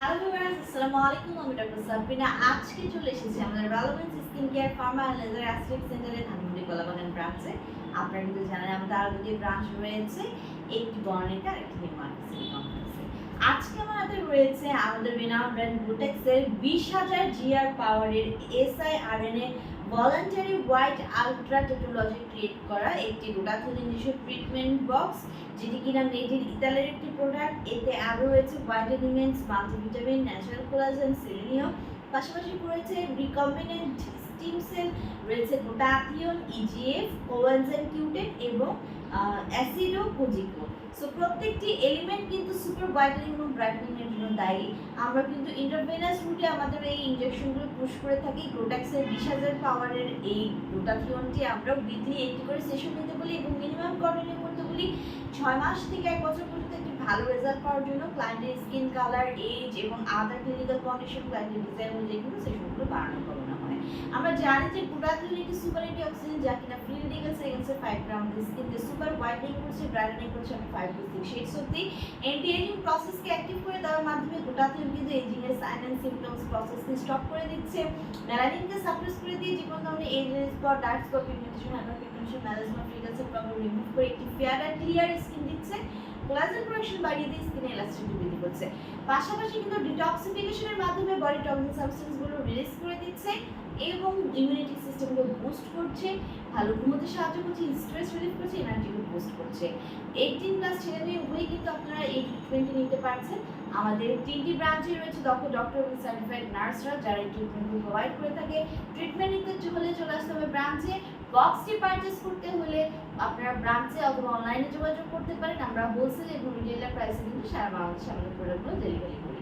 Hello viewers, আসসালামু আলাইকুম। আমি ডক্টর সাবরিনা। আজকে চলে এসেছি আমাদের relevance skin care pharma and laser aesthetic সেন্টারে ধানমন্ডি কলাবাগান ব্রাঞ্চে। আপনারা কিন্তু জানেন আমাদের আরও দুটি ব্রাঞ্চ রয়েছে, একটি বনানীতে আর একটি নিউ মার্কেট সিটি কমপ্লেক্সে। আজকে আমাদের রয়েছে আমাদের রিনাউন্ড ব্র্যান্ড বুটেক্সের 20,000 জিআর পাওয়ারের siRNA voluntary white ultra technology create করা একটি গ্লুটাথিয়ন ইনজেকশন ট্রিটমেন্ট বক্স, যেটি কিনা মেড ইন ইতালির একটি প্রোডাক্ট। এতে আরও রয়েছে vitamins, multivitamin, natural collagen, selenium, পাশাপাশি রয়েছে রিকম্বিনেন্ট স্টিম সেল, রয়েছে গ্লুটাথিয়ন, ইজিএফ, কোএনজাইম কিউটেন এবং অ্যাসিডো কোজিকো। সো প্রত্যেকটি এলিমেন্ট কিন্তু সুপার ভাইটামিন এবং ব্রাইটনিংয়ের জন্য দায়ী। আমরা কিন্তু ইন্টারভেনাস রুটে আমাদের এই ইনজেকশনগুলো পুশ করে থাকি। গ্লুটাক্সের 20,000 পাওয়ারের এই গ্লুটাথিয়নটি আমরা উইকলি একটি করে সেশন নিতে বলি এবং মিনিমাম কন্টিনিউ করতে বলি 6 মাস থেকে 1 বছর পর্যন্ত একটি ভালো রেজাল্ট পাওয়ার জন্য। ক্লায়েন্টের স্কিন কালার, এজ এবং আদার ক্লিনিক্যাল কন্ডিশন, ক্লায়েন্টের ডিজাইন অনুযায়ী কিন্তু সেশনগুলো বাড়ানো কমানো হয়। আমরা জানি যে গ্লুটাথিয়ন একটি সুপার অ্যান্টিঅক্সিডেন্ট, যা কিনা ফ্রি রেডিক্যাল সেকেন্ডসে ফাইট গ্রাম স্কিনকে সুপার হোয়াইটেনিং করছে, ব্রাইটেনিং করছে 5 to 6 শেডস অব্দি। অ্যান্টি এজিং প্রসেসকে অ্যাক্টিভ করে দেওয়ার মাধ্যমে গ্লুটাথিয়ন কিন্তু এজিং এর সাইন এন্ড সিম্পটমস প্রসেসকে স্টপ করে দিচ্ছে, মেলানিনকে সাপ্রেস করে দিয়ে যে কোনো ধরনের age spot, dark spot, pigmentation, hyperpigmentation, melasma, ফ্রিকালচার প্রবলেম রিমুভ করে একটি ফেয়ার অ্যান্ড ক্লিয়ার স্কিন দিচ্ছে। কোলাজেন প্রোডাকশন বাড়িয়ে দিয়ে স্কিনে এলাস্টিসিটি বৃদ্ধি করছে। পাশাপাশি কিন্তু ডিটক্সিফিকেশনের মাধ্যমে বডি টক্সিক সাবস্টেন্সগুলো রিলিজ করে দিচ্ছে এবং ইমিউনিটি সিস্টেমকে বুস্ট করছে, ভালো ঘুমোতে সাহায্য করছে, স্ট্রেস রিলিফ করছে, এনার্জিকে বুস্ট করছে। 18+ ছেলে মেয়ে উভয়ই কিন্তু আপনারা এই ট্রিটমেন্টটি নিতে পারছেন। আমাদের 3টি ব্রাঞ্চে রয়েছে দক্ষ ডক্টর এবং সার্টিফাইড নার্সরা, যারা এই ট্রিটমেন্টগুলো প্রোভাইড করে থাকে। ট্রিটমেন্ট নিতে হলে চলে আসতে হবে ব্রাঞ্চে। বক্সটি পারচেস করতে হলে আপনারা ব্রাঞ্চে অথবা অনলাইনে যোগাযোগ করতে পারেন। আমরা হোলসেল এবং রিটেইলার প্রাইসে কিন্তু সারা বাংলাদেশে আমাদের প্রোডাক্টগুলো ডেলিভারি করি।